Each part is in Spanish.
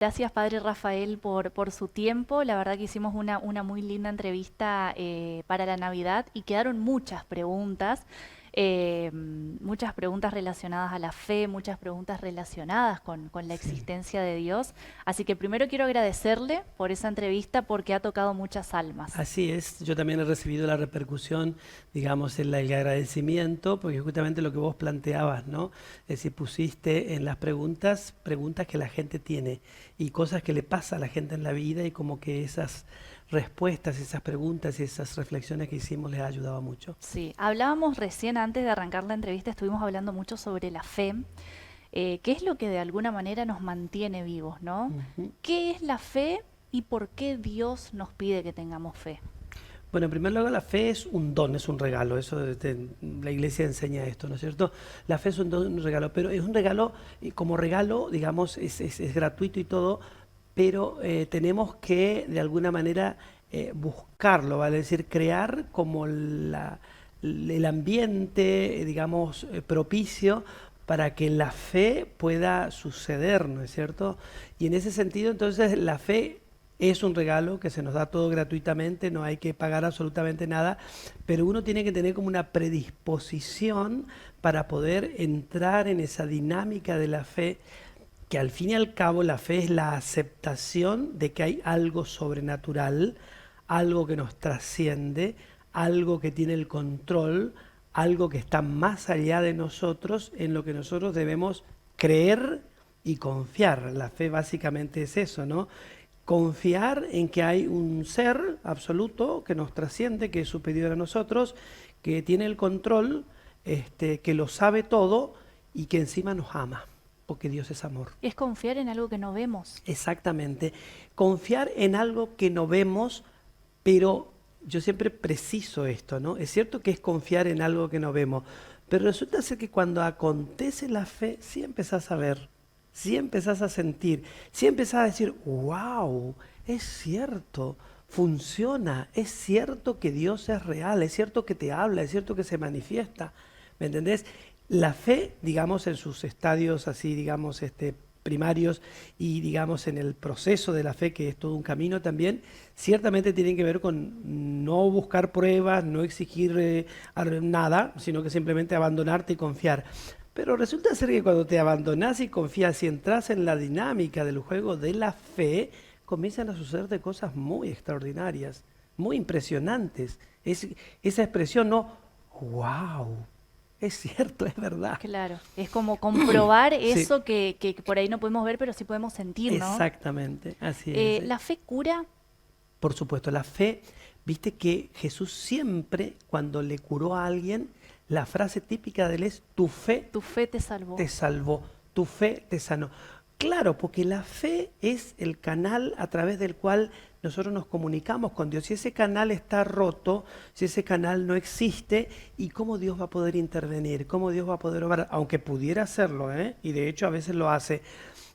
Gracias, Padre Rafael, por su tiempo. La verdad que hicimos una muy linda entrevista para la Navidad y quedaron muchas preguntas relacionadas a la fe, muchas preguntas relacionadas con la Sí, existencia de Dios. Así que primero quiero agradecerle por esa entrevista porque ha tocado muchas almas. así es. Yo también he recibido la repercusión, digamos, el agradecimiento, porque justamente lo que vos planteabas, ¿no? Es decir, pusiste en las preguntas, preguntas que la gente tiene y cosas que le pasa a la gente en la vida y como que esas respuestas, esas preguntas y esas reflexiones que hicimos les ha ayudado mucho. Sí, hablábamos recién antes de arrancar la entrevista, estuvimos hablando mucho sobre la fe, que es lo que de alguna manera nos mantiene vivos, ¿no? Ujú. ¿Qué es la fe y por qué Dios nos pide que tengamos fe? Bueno, en primer lugar, la fe es un don, es un regalo. Eso la iglesia enseña esto, ¿no es cierto? La fe es un don, un regalo, pero es un regalo, y como regalo, digamos, es gratuito y todo, pero tenemos que, de alguna manera, buscarlo, ¿vale? Es decir, crear como el ambiente, digamos, propicio para que la fe pueda suceder, ¿no es cierto? Y en ese sentido, entonces, la fe es un regalo que se nos da todo gratuitamente, no hay que pagar absolutamente nada, pero uno tiene que tener como una predisposición para poder entrar en esa dinámica de la fe, que al fin y al cabo la fe es la aceptación de que hay algo sobrenatural, algo que nos trasciende, algo que tiene el control, algo que está más allá de nosotros, en lo que nosotros debemos creer y confiar. La fe básicamente es eso, ¿no? Confiar en que hay un ser absoluto que nos trasciende, que es superior a nosotros, que tiene el control, que lo sabe todo y que encima nos ama, porque Dios es amor. Es confiar en algo que no vemos. Exactamente. Confiar en algo que no vemos, pero yo siempre preciso esto, ¿no? Es cierto que es confiar en algo que no vemos, pero resulta ser que cuando acontece la fe, sí empezás a ver, sí empezás a sentir, sí empezás a decir, wow, es cierto, funciona, es cierto que Dios es real, es cierto que te habla, es cierto que se manifiesta, ¿me entendés? La fe, digamos, en sus estadios así, digamos, primarios y, digamos, en el proceso de la fe, que es todo un camino también, ciertamente tienen que ver con no buscar pruebas, no exigir nada, sino que simplemente abandonarte y confiar. Pero resulta ser que cuando te abandonas y confías y entras en la dinámica del juego de la fe, comienzan a suceder cosas muy extraordinarias, muy impresionantes. Esa expresión, no, wow, es cierto, es verdad. Claro, es como comprobar Sí, eso que por ahí no podemos ver, pero sí podemos sentir, ¿no? exactamente, así es. La fe cura, Por supuesto, la fe, viste que Jesús siempre, cuando le curó a alguien, la frase típica de él es, tu fe tu fe te salvó. te salvó, tu fe te sanó. Claro, porque la fe es el canal a través del cual nosotros nos comunicamos con Dios. Si ese canal está roto, si ese canal no existe, ¿y cómo Dios va a poder intervenir? ¿Cómo Dios va a poder obrar? Aunque pudiera hacerlo, ¿eh? Y de hecho a veces lo hace,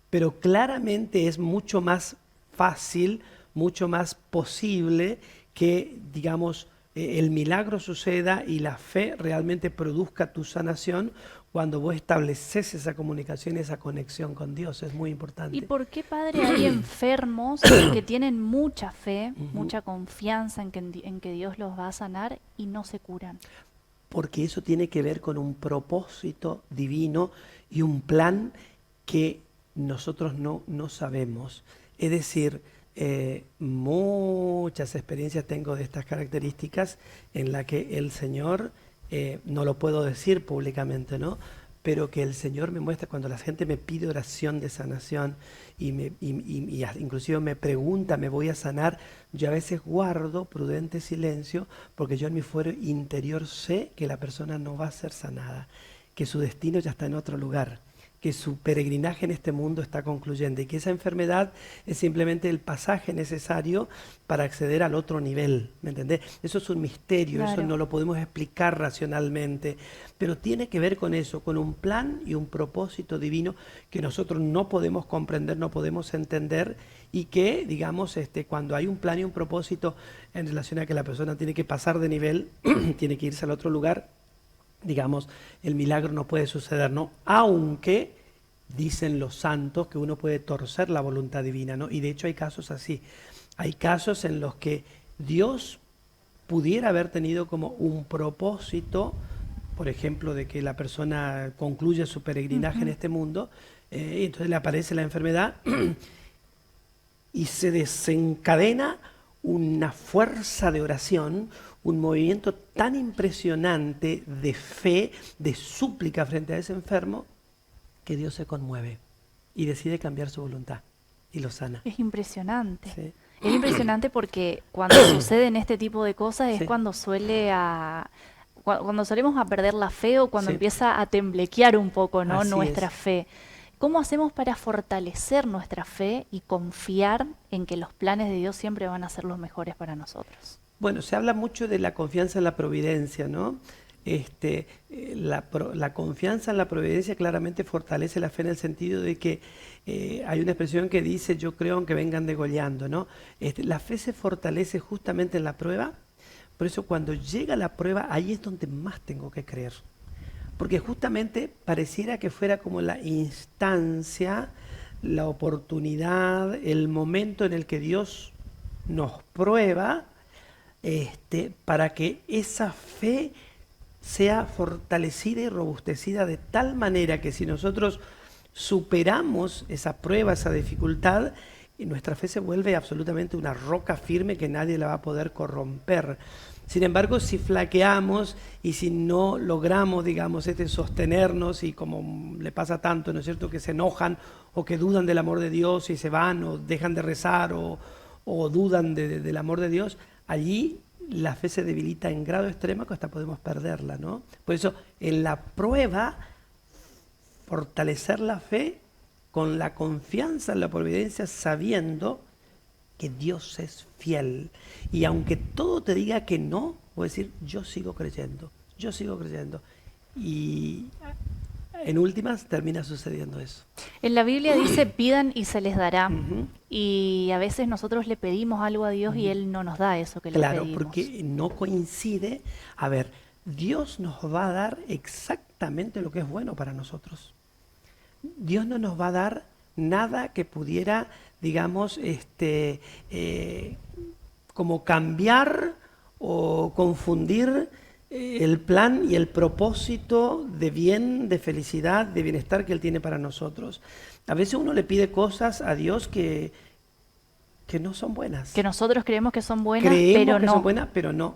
pero claramente es mucho más fácil, mucho más posible que, digamos, el milagro suceda y la fe realmente produzca tu sanación cuando vos estableces esa comunicación, esa conexión con Dios. Es muy ¿Y importante. por qué, padre, hay enfermos que tienen mucha fe, Ujú. mucha confianza en que Dios los va a sanar y no se curan? Porque eso tiene que ver con un propósito divino y un plan que nosotros no sabemos. Es decir, muchas experiencias tengo de estas características en la que el Señor, no lo puedo decir públicamente, ¿no? Pero que el Señor me muestra cuando la gente me pide oración de sanación inclusive me pregunta, ¿me voy a sanar? Yo a veces guardo prudente silencio porque yo en mi fuero interior sé que la persona no va a ser sanada, que su destino ya está en otro lugar, que su peregrinaje en este mundo está concluyendo y que esa enfermedad es simplemente el pasaje necesario para acceder al otro nivel, ¿me entendés? Eso es un misterio, eso Claro. no lo podemos explicar racionalmente, pero tiene que ver con eso, con un plan y un propósito divino que nosotros no podemos comprender, no podemos entender y que, digamos, cuando hay un plan y un propósito en relación a que la persona tiene que pasar de nivel, tiene que irse al otro lugar, digamos, el milagro no puede suceder, ¿no? Aunque dicen los santos que uno puede torcer la voluntad divina, ¿no? Y de hecho hay casos así. Hay casos en los que Dios pudiera haber tenido como un propósito, por ejemplo, de que la persona concluya su peregrinaje en este mundo, y entonces le aparece la enfermedad y se desencadena una fuerza de oración, un movimiento tan impresionante de fe, de súplica frente a ese enfermo, que Dios se conmueve y decide cambiar su voluntad y lo sana. Es impresionante. Sí. Es impresionante porque cuando suceden este tipo de cosas es Sí. cuando cuando solemos a perder la fe o cuando Sí. empieza a temblequear un poco, ¿no? Así Nuestra es. fe. ¿Cómo hacemos para fortalecer nuestra fe y confiar en que los planes de Dios siempre van a ser los mejores para nosotros? Bueno, se habla mucho de la confianza en la providencia, ¿no? La confianza en la providencia claramente fortalece la fe en el sentido de que hay una expresión que dice, yo creo aunque vengan degollando, ¿no? La fe se fortalece justamente en la prueba, por eso cuando llega la prueba, ahí es donde más tengo que creer. Porque justamente pareciera que fuera como la instancia, la oportunidad, el momento en el que Dios nos prueba, para que esa fe sea fortalecida y robustecida de tal manera que si nosotros superamos esa prueba, esa dificultad, nuestra fe se vuelve absolutamente una roca firme que nadie la va a poder corromper. Sin embargo, si flaqueamos y si no logramos, digamos, sostenernos, y como le pasa tanto, ¿no es cierto?, que se enojan o que dudan del amor de Dios y se van o dejan de rezar o dudan del amor de Dios, allí la fe se debilita en grado extremo que hasta podemos perderla, ¿no? Por eso, en la prueba, fortalecer la fe con la confianza en la providencia, sabiendo que Dios es fiel. Y aunque todo te diga que no, voy a decir, yo sigo creyendo, yo sigo creyendo. Y en últimas termina sucediendo eso. En la Biblia dice, pidan y se les dará. Ujú. Y a veces nosotros le pedimos algo a Dios y Él no nos da eso que le Claro, pedimos. porque no coincide. A ver, Dios nos va a dar exactamente lo que es bueno para nosotros. Dios no nos va a dar nada que pudiera, digamos, como cambiar o confundir el plan y el propósito de bien, de felicidad, de bienestar que Él tiene para nosotros. A veces uno le pide cosas a Dios que no son buenas. Que nosotros creemos que son buenas, Creemos pero que no. son buenas, pero no.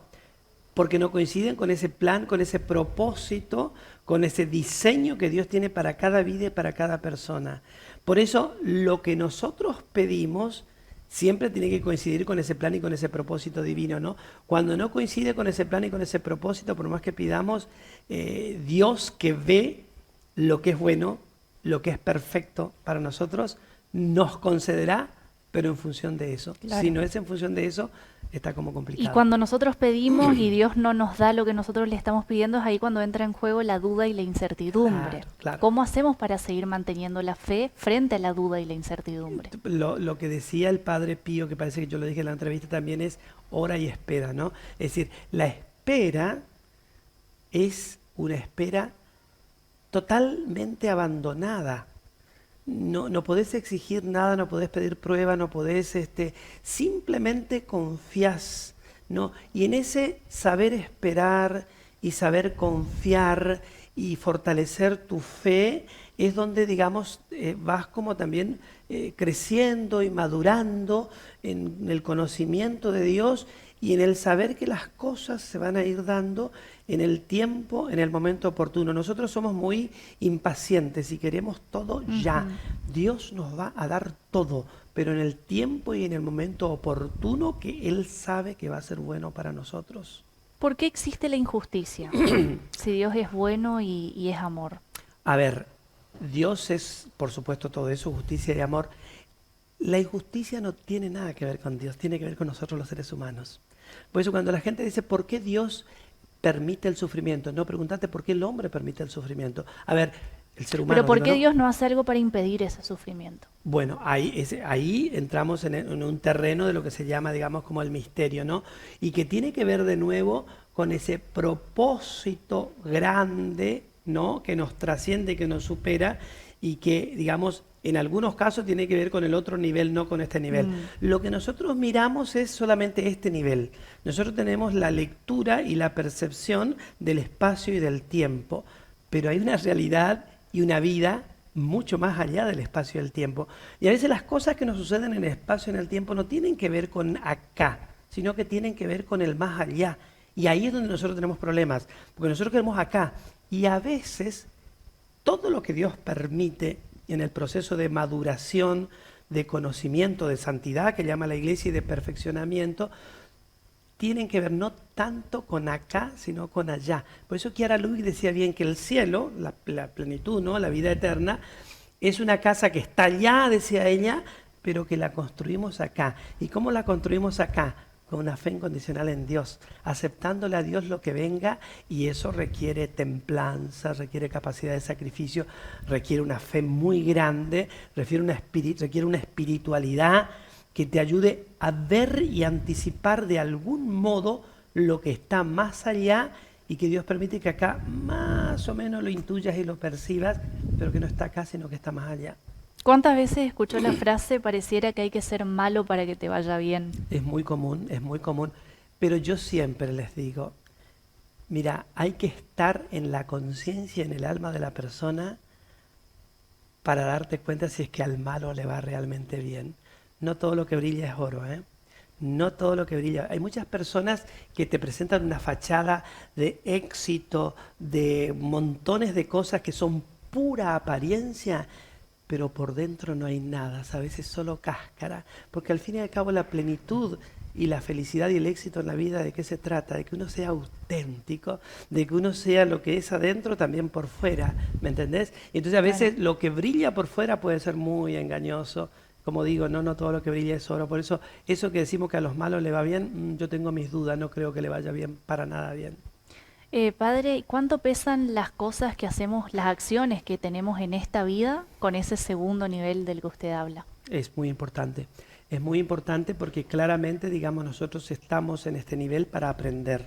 Porque no coinciden con ese plan, con ese propósito, con ese diseño que Dios tiene para cada vida y para cada persona. Por eso, lo que nosotros pedimos siempre tiene que coincidir con ese plan y con ese propósito divino, ¿no? Cuando no coincide con ese plan y con ese propósito, por más que pidamos, Dios, que ve lo que es bueno, lo que es perfecto para nosotros, nos concederá, pero en función de eso. Claro. Si no es en función de eso, está como Y complicado. cuando nosotros pedimos y Dios no nos da lo que nosotros le estamos pidiendo, es ahí cuando entra en juego la duda y la incertidumbre. Claro, claro. ¿Cómo hacemos para seguir manteniendo la fe frente a la duda y la incertidumbre? Lo que decía el Padre Pío, que parece que yo lo dije en la entrevista también, es ora y espera, ¿no? Es decir, la espera es una espera totalmente abandonada. No podés exigir nada, no podés pedir prueba, no podés, simplemente confías, ¿no? Y en ese saber esperar y saber confiar y fortalecer tu fe es donde, digamos, vas como también creciendo y madurando en el conocimiento de Dios y en el saber que las cosas se van a ir dando en el tiempo, en el momento oportuno. Nosotros somos muy impacientes y queremos todo ya. Dios nos va a dar todo, pero en el tiempo y en el momento oportuno que Él sabe que va a ser bueno para nosotros. ¿Por qué existe la injusticia? Si Dios es bueno y es amor. A ver, Dios es, por supuesto, todo eso, justicia y amor. La injusticia no tiene nada que ver con Dios, tiene que ver con nosotros los seres humanos. Por eso cuando la gente dice, ¿por qué Dios permite el sufrimiento? No, pregúntate por qué el hombre permite el sufrimiento. A ver, el ser humano... Pero ¿por digo, qué ¿no? Dios no hace algo para impedir ese sufrimiento? Bueno, ahí entramos en un terreno de lo que se llama, digamos, como el misterio, ¿no? Y que tiene que ver de nuevo con ese propósito grande, ¿no? Que nos trasciende, que nos supera y que, digamos, en algunos casos tiene que ver con el otro nivel, no con este nivel. Lo que nosotros miramos es solamente este nivel. Nosotros tenemos la lectura y la percepción del espacio y del tiempo, pero hay una realidad y una vida mucho más allá del espacio y el tiempo. Y a veces las cosas que nos suceden en el espacio y en el tiempo no tienen que ver con acá, sino que tienen que ver con el más allá. Y ahí es donde nosotros tenemos problemas, porque nosotros queremos acá. Y a veces todo lo que Dios permite en el proceso de maduración, de conocimiento, de santidad, que llama la iglesia, y de perfeccionamiento, tienen que ver no tanto con acá, sino con allá. Por eso Chiara Lubich decía bien que el cielo, la plenitud, ¿no? La vida eterna, es una casa que está allá, decía ella, pero que la construimos acá. ¿Y cómo la construimos acá? Con una fe incondicional en Dios, aceptándole a Dios lo que venga, y eso requiere templanza, requiere capacidad de sacrificio, requiere una fe muy grande, requiere una espiritualidad que te ayude a ver y anticipar de algún modo lo que está más allá, y que Dios permite que acá más o menos lo intuyas y lo percibas, pero que no está acá, sino que está más allá. ¿Cuántas veces escuchó la frase, pareciera que hay que ser malo para que te vaya bien? Es muy común, pero yo siempre les digo, mira, hay que estar en la conciencia, en el alma de la persona, para darte cuenta si es que al malo le va realmente bien. No todo lo que brilla es oro, ¿eh? No todo lo que brilla. Hay muchas personas que te presentan una fachada de éxito, de montones de cosas que son pura apariencia, pero por dentro no hay nada, ¿sabes? Es solo cáscara, porque al fin y al cabo la plenitud y la felicidad y el éxito en la vida, ¿de qué se trata? De que uno sea auténtico, de que uno sea lo que es adentro también por fuera, ¿me entendés? Y entonces a veces lo que brilla por fuera puede ser muy engañoso. Como digo, no todo lo que brilla es oro. Por eso que decimos que a los malos le va bien, yo tengo mis dudas, no creo que le vaya bien, para nada bien. Padre, ¿cuánto pesan las cosas que hacemos, las acciones que tenemos en esta vida con ese segundo nivel del que usted habla? Es muy importante porque claramente, digamos, nosotros estamos en este nivel para aprender.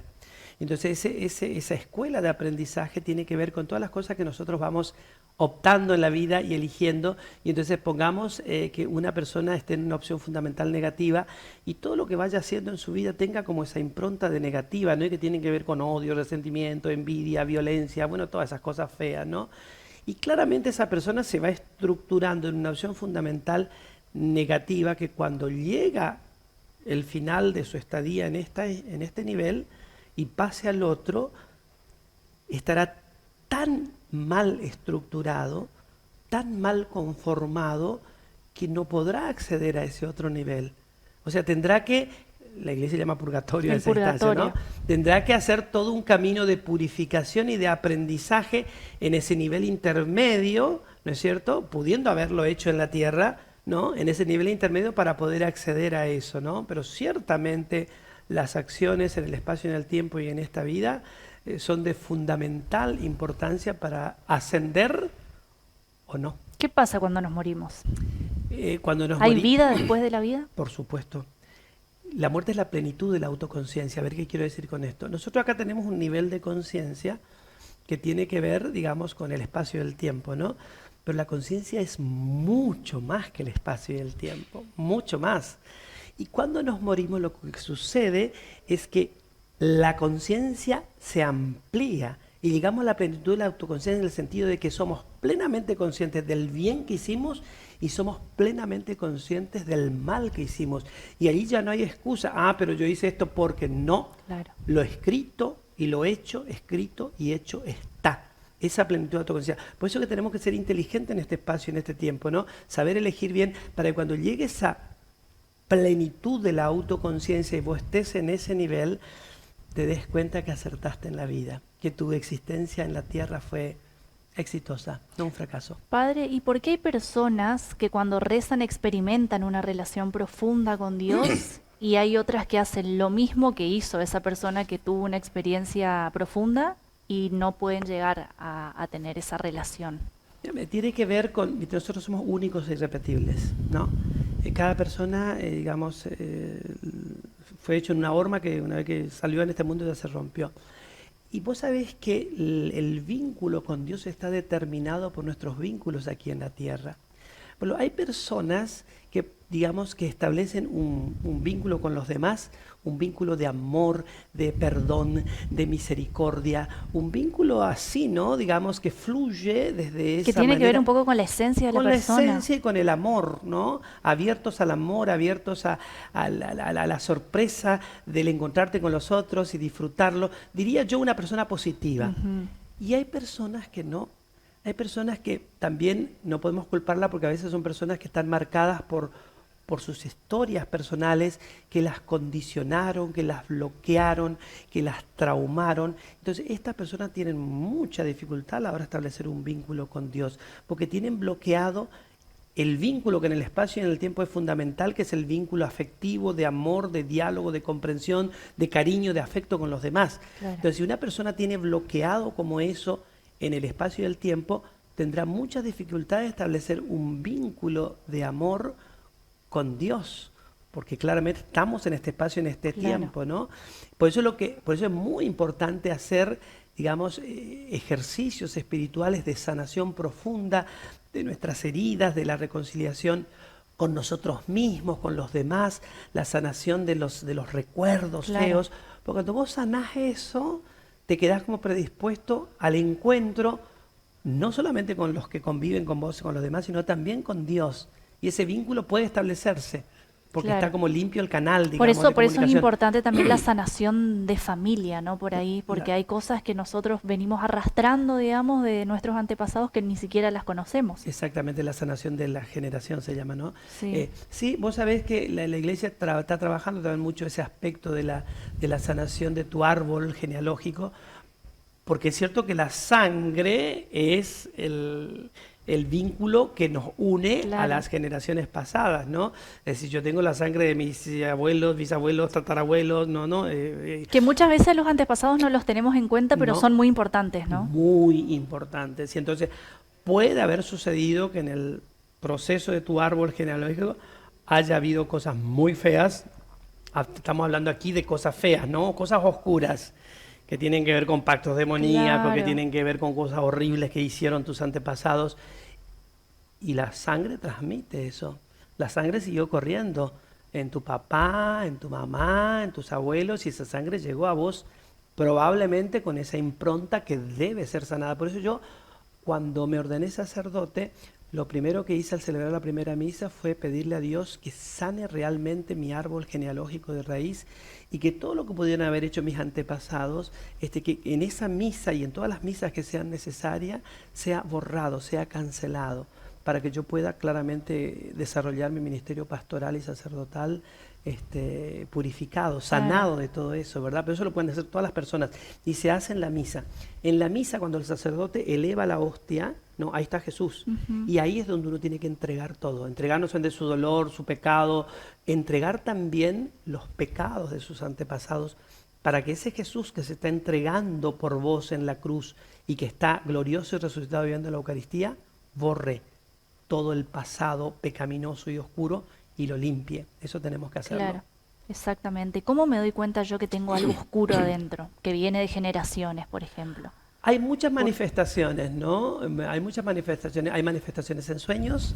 Entonces esa escuela de aprendizaje tiene que ver con todas las cosas que nosotros vamos optando en la vida y eligiendo, y entonces pongamos que una persona esté en una opción fundamental negativa, y todo lo que vaya haciendo en su vida tenga como esa impronta de negativa, ¿no? Y que tienen que ver con odio, resentimiento, envidia, violencia, bueno, todas esas cosas feas, ¿no? Y claramente esa persona se va estructurando en una opción fundamental negativa, que cuando llega el final de su estadía en este nivel y pase al otro, estará tan mal estructurado, tan mal conformado, que no podrá acceder a ese otro nivel. O sea, tendrá que, la iglesia llama purgatorio a esa instancia, ¿no? Tendrá que hacer todo un camino de purificación y de aprendizaje en ese nivel intermedio, ¿no es cierto? Pudiendo haberlo hecho en la tierra, ¿no? En ese nivel intermedio, para poder acceder a eso, ¿no? Pero ciertamente las acciones en el espacio, en el tiempo y en esta vida son de fundamental importancia para ascender o no. ¿Qué pasa cuando nos morimos? ¿Hay vida después de la vida? Por supuesto. La muerte es la plenitud de la autoconciencia. A ver qué quiero decir con esto. Nosotros acá tenemos un nivel de conciencia que tiene que ver, digamos, con el espacio y el tiempo, ¿no? Pero la conciencia es mucho más que el espacio y el tiempo, mucho más. Y cuando nos morimos, lo que sucede es que la conciencia se amplía y llegamos a la plenitud de la autoconciencia, en el sentido de que somos plenamente conscientes del bien que hicimos y somos plenamente conscientes del mal que hicimos. Y ahí ya no hay excusa. Pero yo hice esto porque no. Claro. Lo escrito y lo hecho, escrito y hecho está. Esa plenitud de autoconciencia. Por eso que tenemos que ser inteligentes en este espacio, en este tiempo, ¿no? Saber elegir bien, para que cuando llegue esa plenitud de la autoconciencia y vos estés en ese nivel, te des cuenta que acertaste en la vida, que tu existencia en la tierra fue exitosa, no un fracaso. Padre, ¿y por qué hay personas que cuando rezan experimentan una relación profunda con Dios y hay otras que hacen lo mismo que hizo esa persona que tuvo una experiencia profunda y no pueden llegar a tener esa relación? Tiene que ver con, nosotros somos únicos e irrepetibles, ¿no? Cada persona, fue hecho en una horma que una vez que salió en este mundo ya se rompió. Y vos sabés que el vínculo con Dios está determinado por nuestros vínculos aquí en la tierra. Bueno, hay personas que, digamos, que establecen un vínculo con los demás, un vínculo de amor, de perdón, de misericordia, un vínculo así, ¿no? Digamos, que fluye desde Que esa tiene que ver manera, un poco con la esencia de la con la persona. esencia y con el amor, ¿no? Abiertos al amor, abiertos a la sorpresa del encontrarte con los otros y disfrutarlo. Diría yo una persona positiva. Ujú. Y hay personas que no. Hay personas que también no podemos culparla porque a veces son personas que están marcadas por sus historias personales, que las condicionaron, que las bloquearon, que las traumaron. Entonces, estas personas tienen mucha dificultad a la hora de establecer un vínculo con Dios, porque tienen bloqueado el vínculo que en el espacio y en el tiempo es fundamental, que es el vínculo afectivo, de amor, de diálogo, de comprensión, de cariño, de afecto con los demás. Claro. Entonces, si una persona tiene bloqueado como eso en el espacio y el tiempo, tendrá muchas dificultades de establecer un vínculo de amor con Dios, porque claramente estamos en este espacio, en este Claro. tiempo, ¿no? Por eso es muy importante hacer, digamos, ejercicios espirituales de sanación profunda de nuestras heridas, de la reconciliación con nosotros mismos, con los demás, la sanación de los recuerdos Claro. feos, porque cuando vos sanás eso, te quedás como predispuesto al encuentro, no solamente con los que conviven con vos y con los demás, sino también con Dios. Y ese vínculo puede establecerse, porque Claro. está como limpio el canal, Por digamos, de eso es comunicación. importante también la sanación de familia, ¿no? Por ahí, porque La- hay cosas que nosotros venimos arrastrando, digamos, de nuestros antepasados que ni siquiera las conocemos. Exactamente, la sanación de la generación se llama, ¿no? Sí. Sí, vos sabés que la iglesia está trabajando también mucho ese aspecto de la sanación de tu árbol genealógico, porque es cierto que la sangre es el vínculo que nos une a Claro. las generaciones pasadas, ¿no? Es decir, yo tengo la sangre de mis abuelos, bisabuelos, tatarabuelos, no, Que muchas veces los antepasados no los tenemos en cuenta, pero no, son muy importantes, ¿no? muy importantes. Y entonces puede haber sucedido que en el proceso de tu árbol genealógico haya habido cosas muy feas. Estamos hablando aquí de cosas feas, ¿no? Cosas oscuras que tienen que ver con pactos demoníacos, que Claro. tienen que ver con cosas horribles que hicieron tus antepasados. Y la sangre transmite eso. La sangre siguió corriendo en tu papá, en tu mamá, en tus abuelos, y esa sangre llegó a vos probablemente con esa impronta que debe ser sanada. Por eso yo, cuando me ordené sacerdote, lo primero que hice al celebrar la primera misa fue pedirle a Dios que sane realmente mi árbol genealógico de raíz y que todo lo que pudieran haber hecho mis antepasados, que en esa misa y en todas las misas que sean necesarias, sea borrado, sea cancelado, para que yo pueda claramente desarrollar mi ministerio pastoral y sacerdotal purificado, sanado de todo eso, ¿verdad? Pero eso lo pueden hacer todas las personas y se hace en la misa. En la misa, cuando el sacerdote eleva la hostia, no, ahí está Jesús. Ujú. Y ahí es donde uno tiene que entregar todo, entregarnos de su dolor, su pecado, entregar también los pecados de sus antepasados, para que ese Jesús que se está entregando por vos en la cruz y que está glorioso y resucitado viviendo la Eucaristía, borre todo el pasado pecaminoso y oscuro y lo limpie. Eso tenemos que hacerlo. Claro, exactamente. ¿Cómo me doy cuenta yo que tengo algo oscuro adentro, que viene de generaciones, por ejemplo? Hay muchas manifestaciones, ¿no? Hay muchas manifestaciones. Hay manifestaciones en sueños,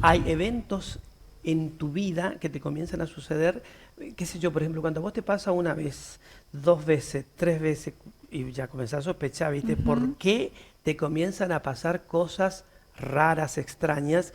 hay eventos en tu vida que te comienzan a suceder, qué sé yo, por ejemplo, cuando a vos te pasa una vez, dos veces, tres veces, y ya comenzás a sospechar, ¿viste? ¿Por qué te comienzan a pasar cosas raras, extrañas,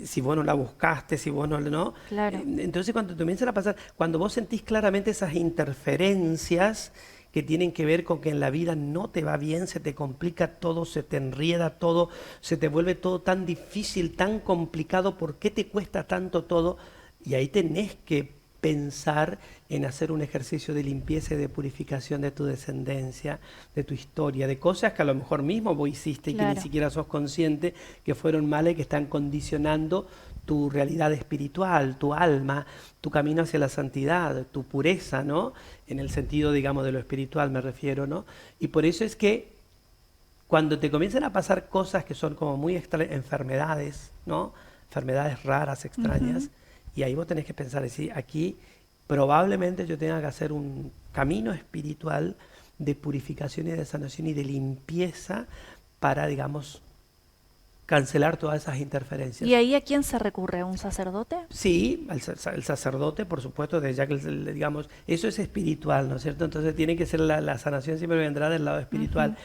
si vos no la buscaste, si vos no? Claro. Entonces cuando te comienzan a pasar, cuando vos sentís claramente esas interferencias que tienen que ver con que en la vida no te va bien, se te complica todo, se te enrieda todo, se te vuelve todo tan difícil, tan complicado, ¿por qué te cuesta tanto todo? Y ahí tenés que pensar en hacer un ejercicio de limpieza y de purificación de tu descendencia, de tu historia, de cosas que a lo mejor mismo vos hiciste y que ni Claro. siquiera sos consciente que fueron malas y que están condicionando tu realidad espiritual, tu alma, tu camino hacia la santidad, tu pureza, ¿no? En el sentido, digamos, de lo espiritual me refiero, ¿no? Y por eso es que cuando te comienzan a pasar cosas que son como muy enfermedades, ¿no? Enfermedades raras, extrañas, Ujú. y ahí vos tenés que pensar, decir, aquí probablemente yo tenga que hacer un camino espiritual de purificación y de sanación y de limpieza para, digamos, cancelar todas esas ¿Y interferencias. ahí a quién se recurre? ¿A un sacerdote? Sí, el sacerdote, por supuesto, ya que, digamos, eso es espiritual, ¿no es cierto? Entonces tiene que ser la sanación siempre vendrá del lado espiritual. Ujú.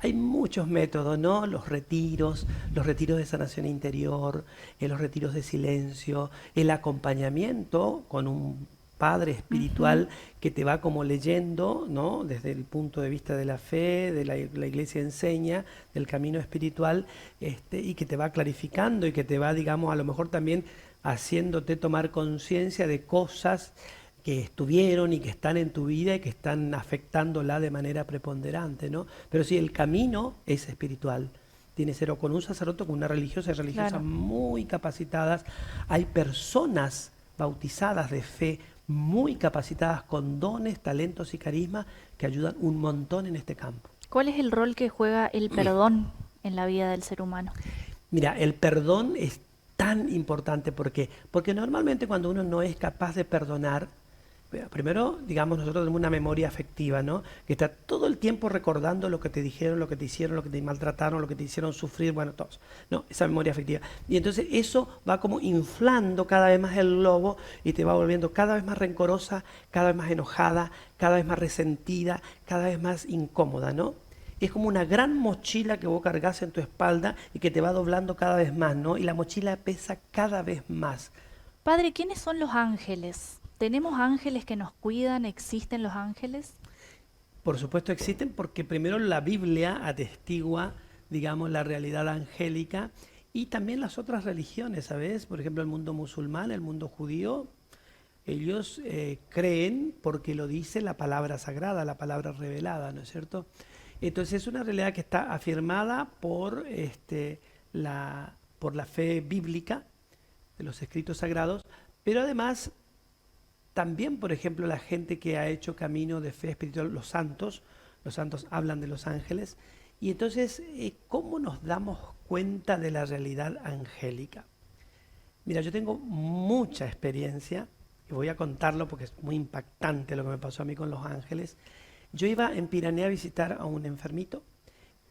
Hay muchos métodos, ¿no? Los retiros de sanación interior, los retiros de silencio, el acompañamiento con un padre Ujú. espiritual que te va como leyendo, ¿no? Desde el punto de vista de la fe, la iglesia enseña, del camino espiritual, y que te va clarificando y que te va, digamos, a lo mejor también haciéndote tomar conciencia de cosas que estuvieron y que están en tu vida y que están afectándola de manera preponderante, ¿no? Pero sí, el camino es espiritual. Tiene que ser o con un sacerdote o con una religiosa, hay religiosas Claro. muy capacitadas. Hay personas bautizadas de fe muy capacitadas con dones, talentos y carisma que ayudan un montón en este campo. ¿Cuál es el rol que juega el perdón en la vida del ser humano? Mira, el perdón es tan importante porque normalmente cuando uno no es capaz de perdonar, primero, digamos, nosotros tenemos una memoria afectiva, ¿no? Que está todo el tiempo recordando lo que te dijeron, lo que te hicieron, lo que te maltrataron, lo que te hicieron sufrir, bueno, todos, ¿no? Esa memoria afectiva. Y entonces eso va como inflando cada vez más el globo y te va volviendo cada vez más rencorosa, cada vez más enojada, cada vez más resentida, cada vez más incómoda, ¿no? Es como una gran mochila que vos cargas en tu espalda y que te va doblando cada vez más, ¿no? Y la mochila pesa cada vez más. Padre, ¿quiénes son los ángeles? ¿Tenemos ángeles que nos cuidan? ¿Existen los ángeles? Por supuesto existen porque primero la Biblia atestigua, digamos, la realidad angélica y también las otras religiones, ¿sabes? Por ejemplo, el mundo musulmán, el mundo judío, ellos creen porque lo dice la palabra sagrada, la palabra revelada, ¿no es cierto? Entonces es una realidad que está afirmada por la fe bíblica de los escritos sagrados, pero además también, por ejemplo, la gente que ha hecho camino de fe espiritual, los santos hablan de los ángeles, y entonces, ¿cómo nos damos cuenta de la realidad angélica? Mira, yo tengo mucha experiencia, y voy a contarlo porque es muy impactante lo que me pasó a mí con los ángeles. Yo iba en Piranea a visitar a un enfermito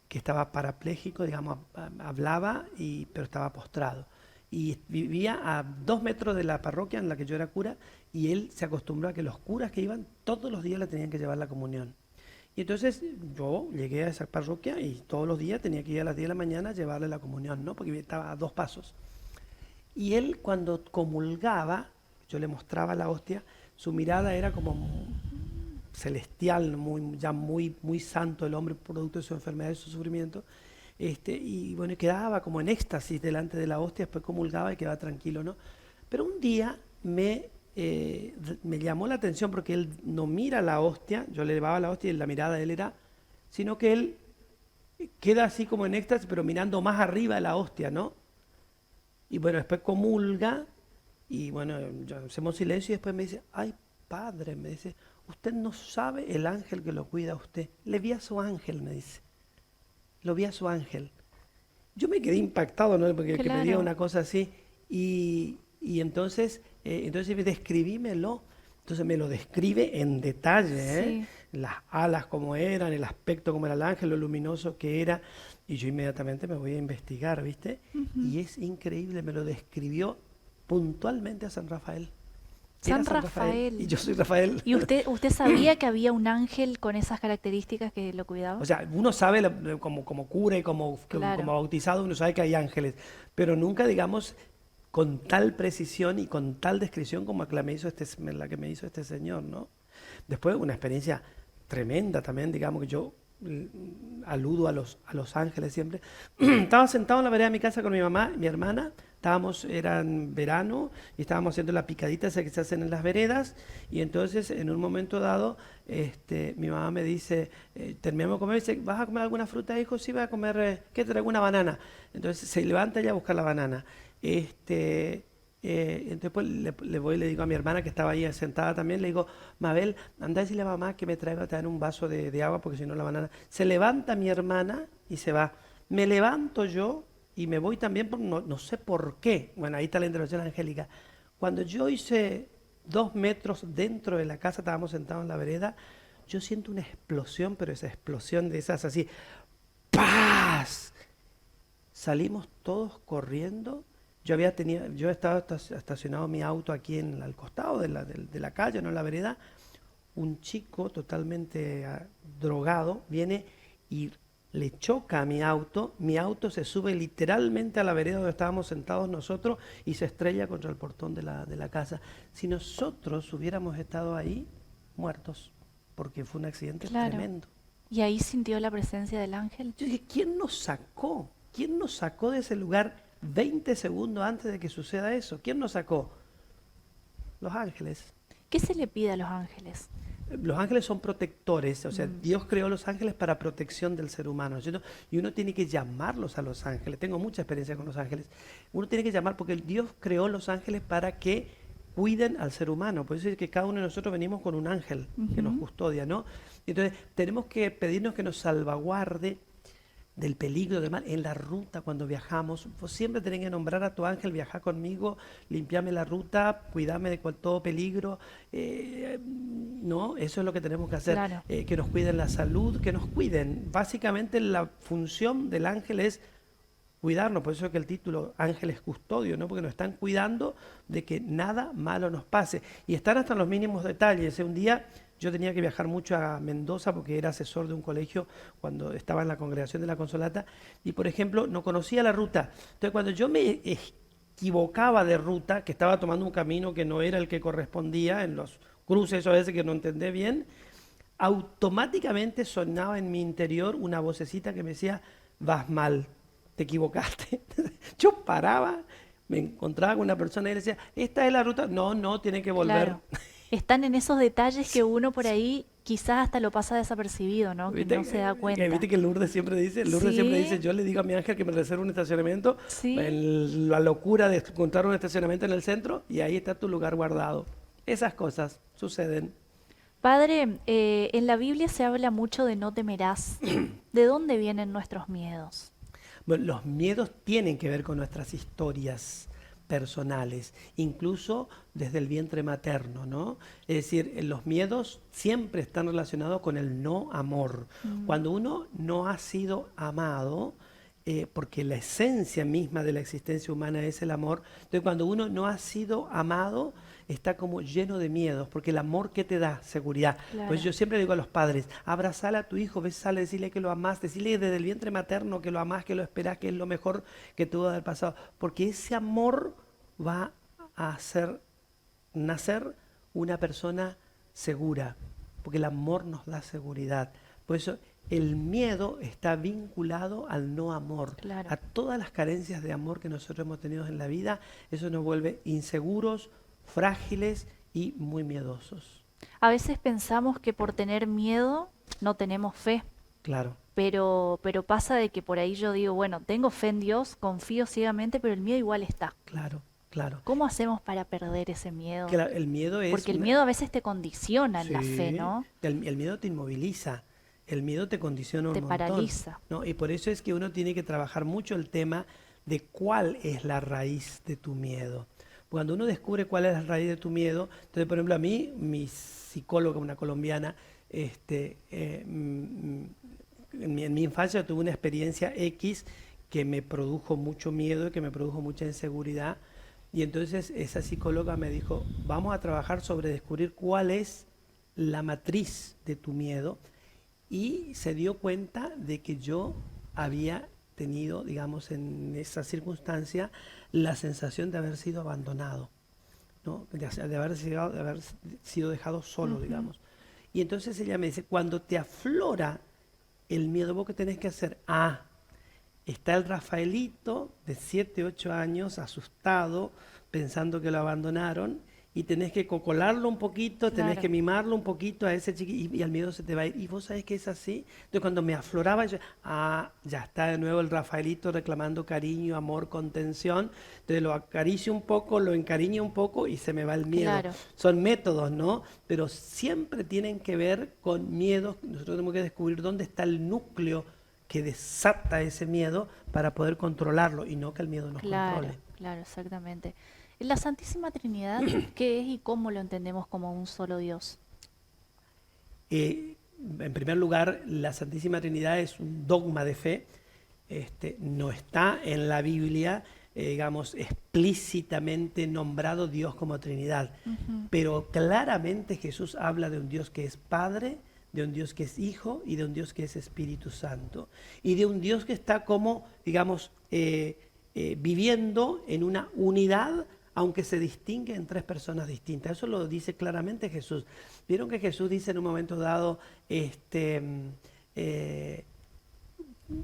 que estaba parapléjico, digamos, hablaba, pero estaba postrado. Y vivía a 2 metros de la parroquia en la que yo era cura, y él se acostumbró a que los curas que iban todos los días le tenían que llevar la comunión. Y entonces yo llegué a esa parroquia y todos los días tenía que ir a las 10 de la mañana a llevarle la comunión, ¿no? Porque estaba a 2 pasos. Y él cuando comulgaba, yo le mostraba la hostia, su mirada era como celestial, ya muy santo el hombre producto de su enfermedad y su sufrimiento. Y bueno, quedaba como en éxtasis delante de la hostia, después comulgaba y quedaba tranquilo, ¿no? Pero un día me llamó la atención porque él no mira la hostia, yo le llevaba la hostia y la mirada de él era, sino que él queda así como en éxtasis, pero mirando más arriba de la hostia, ¿no? Y bueno, después comulga y bueno, ya hacemos silencio y después me dice, ay, padre, me dice, usted no sabe el ángel que lo cuida a usted. Le vi a su ángel, me dice. Lo vi a su ángel. Yo me quedé impactado, ¿no? Porque que me diga Claro, una cosa así. Y entonces describímelo. Entonces me lo describe en detalle, ¿eh? sí. Las alas como eran, el aspecto como era el ángel, lo luminoso que era. Y yo inmediatamente me voy a investigar, ¿viste? Ujú. Y es increíble, me lo describió puntualmente a San Rafael. Era San San Rafael y Rafael. yo soy Rafael. ¿Y usted sabía que había un ángel con esas características que lo O cuidaba? sea, uno sabe, como cura y como Claro. bautizado, uno sabe que hay ángeles, pero nunca, digamos, con tal precisión y con tal descripción como la que me hizo este señor, ¿no? Después, una experiencia tremenda también, digamos, que yo aludo a los ángeles siempre. Estaba sentado en la vereda de mi casa con mi mamá y mi hermana, era en verano y estábamos haciendo la picadita esa que se hacen en las veredas, y entonces en un momento dado mi mamá me dice, terminamos de comer y dice, ¿vas a comer alguna fruta, hijo? Sí, voy a comer, ¿qué te traigo? Una banana. Entonces se levanta ella a buscar la banana. Entonces pues, le voy y le digo a mi hermana que estaba ahí sentada también, le digo, Mabel, anda a decirle a mamá que me traiga también un vaso de agua porque si no la banana. Se levanta mi hermana y se va. Me levanto yo y me voy también, no sé por qué. Bueno, ahí está la intervención angélica. Cuando yo hice 2 metros dentro de la casa, estábamos sentados en la vereda, yo siento una explosión, pero esa explosión de esas así, ¡paz! Salimos todos corriendo. Yo estaba estacionado mi auto aquí al costado de la calle, no en la vereda. Un chico totalmente drogado viene y le choca a mi auto se sube literalmente a la vereda donde estábamos sentados nosotros y se estrella contra el portón de la casa. Si nosotros hubiéramos estado ahí, muertos, porque fue un accidente Claro. tremendo. ¿Y ahí sintió la presencia del ángel? Yo dije, ¿quién nos sacó? ¿Quién nos sacó de ese lugar 20 segundos antes de que suceda eso? ¿Quién nos sacó? Los ángeles. ¿Qué se le pide a los ángeles? Los ángeles son protectores, o sea, Dios creó los ángeles para protección del ser humano, ¿cierto? Y uno tiene que llamarlos a los ángeles. Tengo mucha experiencia con los ángeles. Uno tiene que llamar porque Dios creó los ángeles para que cuiden al ser humano. Por eso es que cada uno de nosotros venimos con un ángel que nos custodia, ¿no? Entonces, tenemos que pedirnos que nos salvaguarde del peligro del mal en la ruta cuando viajamos. Vos siempre tenés que nombrar a tu ángel, viajar conmigo, limpiame la ruta, cuidame de todo peligro. No, eso es lo que tenemos que hacer. Claro. Que nos cuiden la salud, que nos cuiden. Básicamente la función del ángel es cuidarnos, por eso es que el título Ángeles Custodio, ¿no? Porque nos están cuidando de que nada malo nos pase. Y están hasta en los mínimos detalles. Un día yo tenía que viajar mucho a Mendoza porque era asesor de un colegio cuando estaba en la congregación de la Consolata y, por ejemplo, no conocía la ruta. Entonces, cuando yo me equivocaba de ruta, que estaba tomando un camino que no era el que correspondía, en los cruces a veces que no entendé bien, automáticamente sonaba en mi interior una vocecita que me decía, vas mal, te equivocaste. Yo paraba, me encontraba con una persona y le decía, esta es la ruta. No, no, tiene que volver. Claro. Están en esos detalles que uno por ahí quizás hasta lo pasa desapercibido, ¿no? Que no se da cuenta. ¿Viste que Lourdes siempre dice? Lourdes siempre dice, Sí, yo le digo a mi ángel que me reserve un estacionamiento, sí. la locura de encontrar un estacionamiento en el centro y ahí está tu lugar guardado. Esas cosas suceden. Padre, en la Biblia se habla mucho de no temerás. ¿De dónde vienen nuestros miedos? Bueno, los miedos tienen que ver con nuestras historias personales, incluso desde el vientre materno, ¿no? Es decir, los miedos siempre están relacionados con el no amor. Cuando uno no ha sido amado, porque la esencia misma de la existencia humana es el amor, entonces cuando uno no ha sido amado, está como lleno de miedos, porque el amor que te da seguridad. Pues Claro, yo siempre digo a los padres, abrazale a tu hijo, besale, decirle que lo amás, decirle desde el vientre materno que lo amás, que lo esperás, que es lo mejor que tuvo del pasado, porque ese amor va a hacer nacer una persona segura, porque el amor nos da seguridad. Por eso el miedo está vinculado al no amor, claro. a todas las carencias de amor que nosotros hemos tenido en la vida, eso nos vuelve inseguros, frágiles y muy miedosos. A veces pensamos que por tener miedo no tenemos fe, Claro, pero pasa de que por ahí yo digo, bueno, tengo fe en Dios, confío ciegamente, pero el miedo igual está. claro, claro. ¿Cómo hacemos para perder ese miedo? Claro, el miedo es Porque el una... miedo a veces te condiciona en la fe, Sí, ¿no? el miedo te inmoviliza, el miedo te condiciona un Te montón, paraliza. ¿no? Y por eso es que uno tiene que trabajar mucho el tema de cuál es la raíz de tu miedo. Cuando uno descubre cuál es la raíz de tu miedo, entonces, por ejemplo, a mí, mi psicóloga, una colombiana, en mi infancia tuve una experiencia X que me produjo mucho miedo y que me produjo mucha inseguridad. Y entonces esa psicóloga me dijo, vamos a trabajar sobre descubrir cuál es la matriz de tu miedo. Y se dio cuenta de que yo había tenido, digamos, en esa circunstancia, la sensación de haber sido abandonado, ¿no? De haber sido dejado solo, digamos. Y entonces ella me dice, cuando te aflora el miedo, ¿vos qué tenés que hacer? Está el Rafaelito de 7, 8 años, asustado, pensando que lo abandonaron, y tenés que cocolarlo un poquito, tenés Claro. que mimarlo un poquito a ese chiquito, y al miedo se te va a ir. Y vos sabés que es así. Entonces cuando me afloraba, yo, ya está de nuevo el Rafaelito reclamando cariño, amor, contención. Entonces lo acaricio un poco, lo encariño un poco y se me va el miedo. Claro. Son métodos, ¿no? Pero siempre tienen que ver con miedos. Nosotros tenemos que descubrir dónde está el núcleo que desata ese miedo para poder controlarlo y no que el miedo nos Claro, controle. claro, exactamente. La Santísima Trinidad, ¿qué es y cómo lo entendemos como un solo Dios? en primer lugar, la Santísima Trinidad es un dogma de fe, no está en la Biblia, digamos, explícitamente nombrado Dios como Trinidad, Ujú. pero claramente Jesús habla de un Dios que es Padre, de un Dios que es Hijo y de un Dios que es Espíritu Santo, y de un Dios que está como, digamos, viviendo en una unidad, aunque se distingue en tres personas distintas. Eso lo dice claramente Jesús. Vieron que Jesús dice en un momento dado, eh,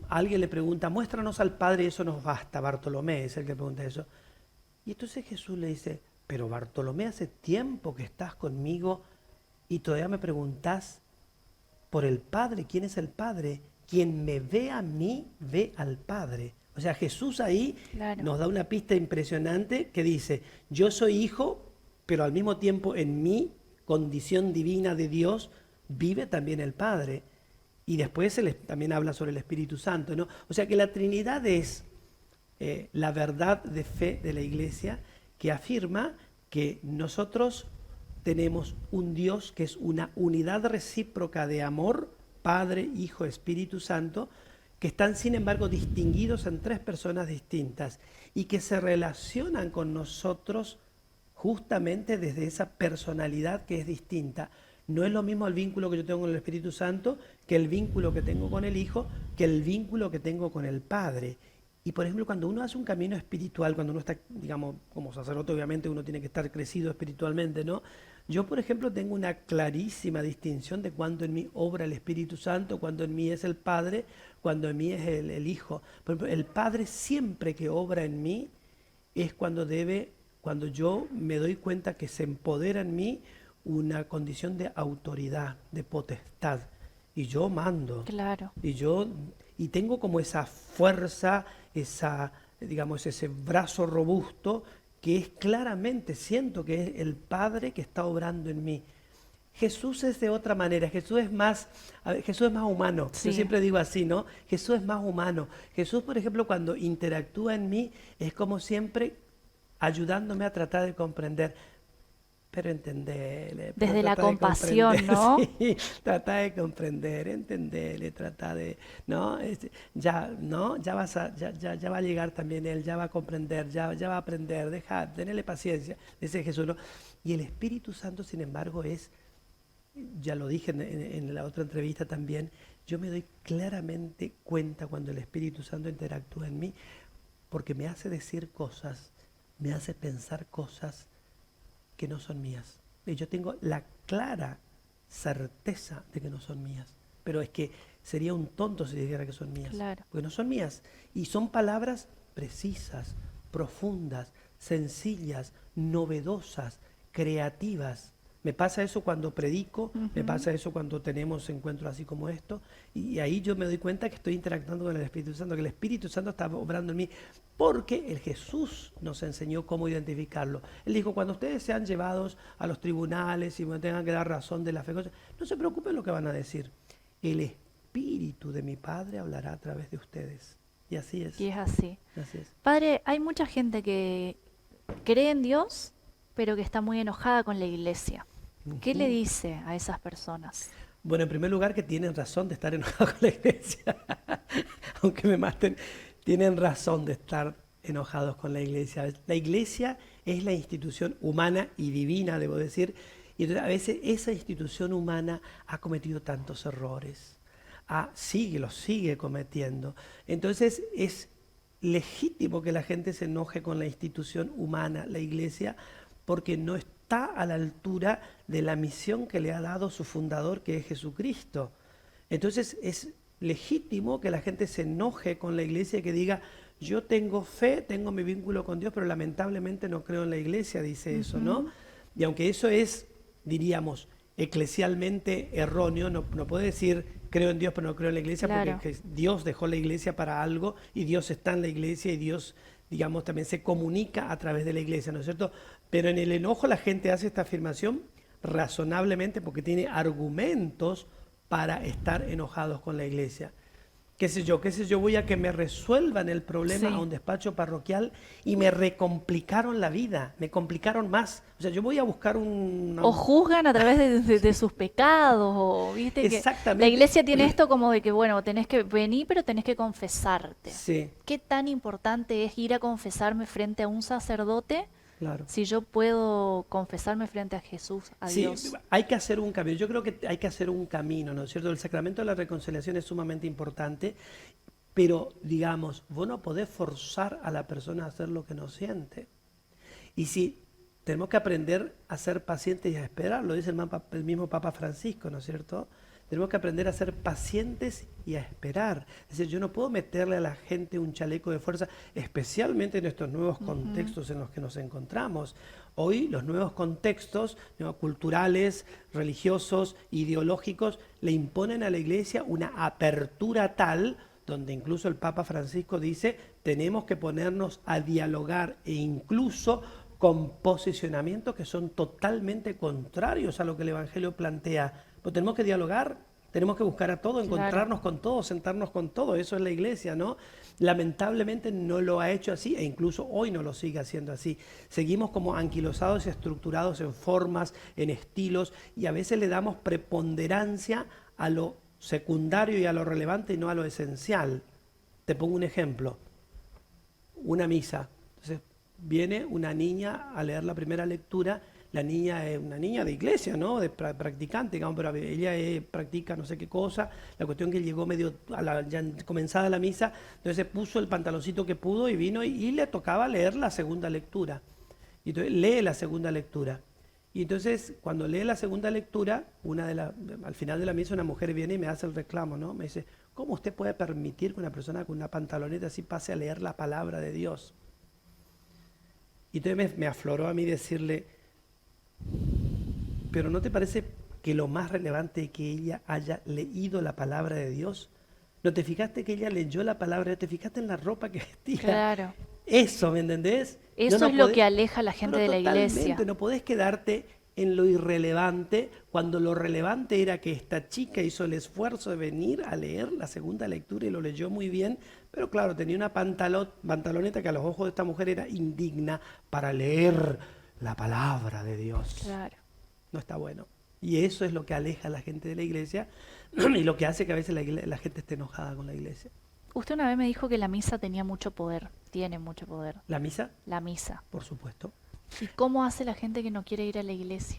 alguien le pregunta, muéstranos al Padre y eso nos basta. Bartolomé es el que pregunta eso. Y entonces Jesús le dice, pero Bartolomé, hace tiempo que estás conmigo y todavía me preguntás por el Padre. ¿Quién es el Padre? Quien me ve a mí, ve al Padre. O sea, Jesús ahí Claro, nos da una pista impresionante que dice, yo soy hijo, pero al mismo tiempo en mi condición divina de Dios vive también el Padre. Y después también habla sobre el Espíritu Santo, ¿no? O sea que la Trinidad es la verdad de fe de la Iglesia que afirma que nosotros tenemos un Dios que es una unidad recíproca de amor, Padre, Hijo, Espíritu Santo, que están sin embargo distinguidos en tres personas distintas y que se relacionan con nosotros justamente desde esa personalidad que es distinta. No es lo mismo el vínculo que yo tengo con el Espíritu Santo que el vínculo que tengo con el Hijo, que el vínculo que tengo con el Padre. Y por ejemplo, cuando uno hace un camino espiritual, cuando uno está, digamos, como sacerdote, obviamente uno tiene que estar crecido espiritualmente, ¿no? Yo, por ejemplo, tengo una clarísima distinción de cuándo en mí obra el Espíritu Santo, cuándo en mí es el Padre, cuándo en mí es el Hijo. Por ejemplo, el Padre siempre que obra en mí es cuando yo me doy cuenta que se empodera en mí una condición de autoridad, de potestad. Y yo mando. claro. Y yo, y tengo como esa fuerza, digamos, ese brazo robusto que es claramente, siento que es el Padre que está obrando en mí. Jesús es de otra manera, Jesús es más humano. Yo Sí, siempre digo así, ¿no? Jesús es más humano. Jesús, por ejemplo, cuando interactúa en mí, es como siempre ayudándome a tratar de comprender. Pero entenderle, pero desde la trata de comprender, compasión, ¿no? sí, trata de comprender, entenderle, ¿no? Ya, ¿no? Ya va a llegar también él, ya va a comprender, ya va a aprender, tenerle paciencia, dice Jesús, ¿no? Y el Espíritu Santo, sin embargo, ya lo dije en la otra entrevista también, yo me doy claramente cuenta cuando el Espíritu Santo interactúa en mí, porque me hace decir cosas, me hace pensar cosas que no son mías. Y yo tengo la clara certeza de que no son mías. Pero es que sería un tonto si dijera que son mías, Claro. porque no son mías. Y son palabras precisas, profundas, sencillas, novedosas, creativas. Me pasa eso cuando predico, me Ujú. pasa eso cuando tenemos encuentros así como esto, y ahí yo me doy cuenta que estoy interactuando con el Espíritu Santo, que el Espíritu Santo está obrando en mí, porque el Jesús nos enseñó cómo identificarlo. Él dijo, cuando ustedes sean llevados a los tribunales y me tengan que dar razón de la fe, no se preocupen lo que van a decir. El Espíritu de mi Padre hablará a través de ustedes. Y Y es así. así es. Padre, hay mucha gente que cree en Dios, pero que está muy enojada con la iglesia. ¿Qué le Ujú. dice a esas personas? Bueno, en primer lugar que tienen razón de estar enojados con la iglesia, aunque me maten, tienen razón de estar enojados con la iglesia. La iglesia es la institución humana y divina, debo decir, y entonces a veces esa institución humana ha cometido tantos errores, los sigue cometiendo. Entonces es legítimo que la gente se enoje con la institución humana, la iglesia, porque no está a la altura de la misión que le ha dado su fundador, que es Jesucristo. Entonces es legítimo que la gente se enoje con la iglesia y que diga, yo tengo fe, tengo mi vínculo con Dios, pero lamentablemente no creo en la iglesia, dice eso, ¿no? Ujú. Y aunque eso es, diríamos, eclesialmente erróneo, no puede decir creo en Dios pero no creo en la iglesia, porque Claro. Dios dejó la iglesia para algo y Dios está en la iglesia y Dios, digamos, también se comunica a través de la iglesia, ¿no es cierto? Pero en el enojo la gente hace esta afirmación razonablemente porque tiene argumentos para estar enojados con la iglesia. qué sé yo, voy a que me resuelvan el problema a Sí. un despacho parroquial y me recomplicaron la vida, me complicaron más. O sea, yo voy a buscar O juzgan a través de sus pecados, o viste que la Exactamente. iglesia tiene esto como de que, bueno, tenés que venir, pero tenés que confesarte. Sí, ¿Qué tan importante es ir a confesarme frente a un sacerdote claro. si yo puedo confesarme frente a Jesús, a Sí, Dios? hay que hacer un cambio. Yo creo que hay que hacer un camino, ¿no es cierto? El sacramento de la reconciliación es sumamente importante, pero digamos, vos no podés forzar a la persona a hacer lo que no siente. Y si tenemos que aprender a ser pacientes y a esperar, lo dice el mismo Papa Francisco, ¿no es cierto? Tenemos que aprender a ser pacientes y a esperar. Es decir, yo no puedo meterle a la gente un chaleco de fuerza, especialmente en estos nuevos Ujú. contextos en los que nos encontramos. Hoy los nuevos contextos, ¿no?, culturales, religiosos, ideológicos, le imponen a la Iglesia una apertura tal donde incluso el Papa Francisco dice, tenemos que ponernos a dialogar e incluso con posicionamientos que son totalmente contrarios a lo que el Evangelio plantea. Pero tenemos que dialogar, tenemos que buscar a todo, Claro. encontrarnos con todo, sentarnos con todo. Eso es la iglesia, ¿no? Lamentablemente no lo ha hecho así e incluso hoy no lo sigue haciendo así. Seguimos como anquilosados y estructurados en formas, en estilos, y a veces le damos preponderancia a lo secundario y a lo relevante y no a lo esencial. Te pongo un ejemplo, una misa. Entonces viene una niña a leer la primera lectura. La niña es una niña de iglesia, ¿no? De practicante, digamos, pero ella practica no sé qué cosa. La cuestión que llegó medio a ya comenzada la misa, entonces se puso el pantaloncito que pudo y vino y le tocaba leer la segunda lectura. Y entonces lee la segunda lectura. Y entonces, cuando lee la segunda lectura, al final de la misa una mujer viene y me hace el reclamo, ¿no? Me dice, ¿cómo usted puede permitir que una persona con una pantaloneta así pase a leer la palabra de Dios? Y entonces me afloró a mí decirle, pero ¿no te parece que lo más relevante es que ella haya leído la palabra de Dios? ¿No te fijaste que ella leyó la palabra? ¿Te fijaste en la ropa que vestía? Claro. Eso, ¿me entendés? No, Eso es no lo podés, que aleja a la gente pero de la totalmente, iglesia. no podés quedarte en lo irrelevante cuando lo relevante era que esta chica hizo el esfuerzo de venir a leer la segunda lectura y lo leyó muy bien, pero claro, tenía una pantaloneta que a los ojos de esta mujer era indigna para leer la palabra de Dios. Claro. No está bueno. Y eso es lo que aleja a la gente de la iglesia y lo que hace que a veces la gente esté enojada con la iglesia. Usted una vez me dijo que la misa tenía mucho poder, tiene mucho poder, La misa, la misa. por supuesto. ¿Y cómo hace la gente que no quiere ir a la iglesia?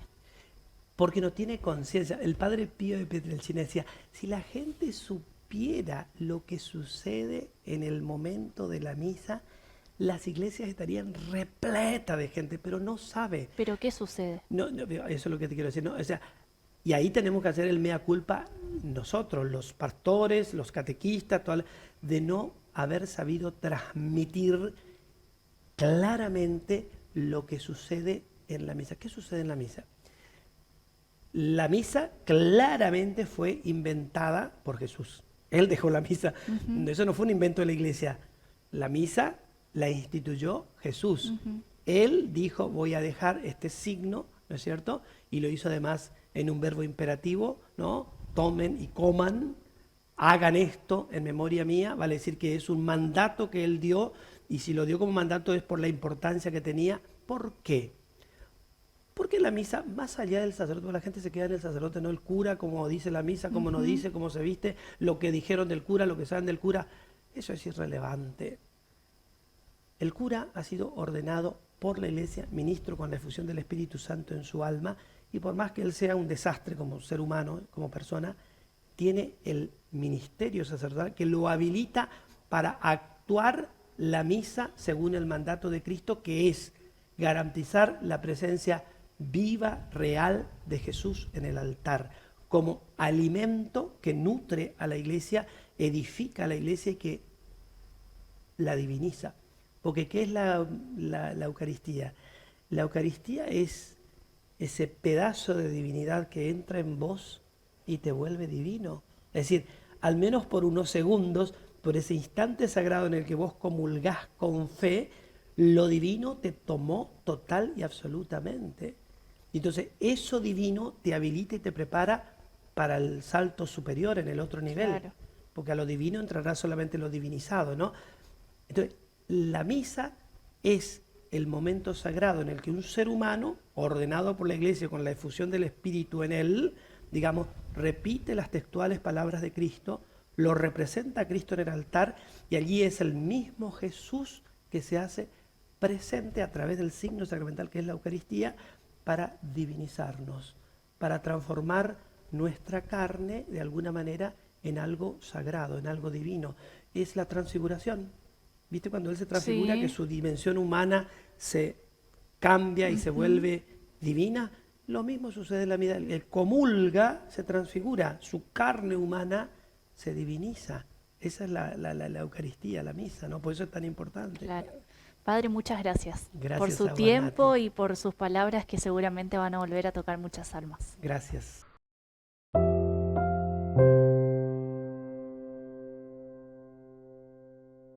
Porque no tiene conciencia. El padre Pío de Pietrelcina decía, si la gente supiera lo que sucede en el momento de la misa, las iglesias estarían repletas de gente, pero no sabe. ¿Pero qué sucede? No, no, eso es lo que te quiero decir. No, o sea, y ahí tenemos que hacer el mea culpa nosotros, los pastores, los catequistas, de no haber sabido transmitir claramente lo que sucede en la misa. ¿Qué sucede en la misa? La misa claramente fue inventada por Jesús. Él dejó la misa. Ujú, Eso no fue un invento de la iglesia. La misa la instituyó Jesús. ujú. Él dijo, voy a dejar este signo, ¿no es cierto? Y lo hizo además en un verbo imperativo, ¿no? Tomen y coman, hagan esto en memoria mía. Vale decir que es un mandato que él dio, y si lo dio como mandato es por la importancia que tenía. ¿Por qué? Porque la misa, más allá del sacerdote, la gente se queda en el sacerdote, no el cura, como dice la misa, como no Ujú. dice, cómo se viste, lo que dijeron del cura, lo que saben del cura, eso es irrelevante. El cura ha sido ordenado por la iglesia ministro con la efusión del Espíritu Santo en su alma, y por más que él sea un desastre como ser humano, como persona, tiene el ministerio sacerdotal que lo habilita para actuar la misa según el mandato de Cristo, que es garantizar la presencia viva, real de Jesús en el altar, como alimento que nutre a la iglesia, edifica a la iglesia y que la diviniza. Porque ¿qué es la Eucaristía? La Eucaristía es ese pedazo de divinidad que entra en vos y te vuelve divino. Es decir, al menos por unos segundos, por ese instante sagrado en el que vos comulgás con fe, lo divino te tomó total y absolutamente. Entonces, eso divino te habilita y te prepara para el salto superior en el otro nivel. Claro. porque a lo divino entrará solamente lo divinizado, ¿no? Entonces, la misa es el momento sagrado en el que un ser humano, ordenado por la Iglesia con la efusión del Espíritu en él, digamos, repite las textuales palabras de Cristo, lo representa a Cristo en el altar, y allí es el mismo Jesús que se hace presente a través del signo sacramental que es la Eucaristía para divinizarnos, para transformar nuestra carne de alguna manera en algo sagrado, en algo divino. Es la transfiguración. ¿Viste cuando Él se transfigura, que Sí. su dimensión humana se cambia y se Ujú. vuelve divina? Lo mismo sucede en la vida. El comulga, se transfigura, su carne humana se diviniza. Esa es la Eucaristía, la misa, ¿no? Por eso es tan importante. Claro. Padre, muchas gracias por Gracias su a vos, Nati. tiempo y por sus palabras que seguramente van a volver a tocar muchas almas. Gracias.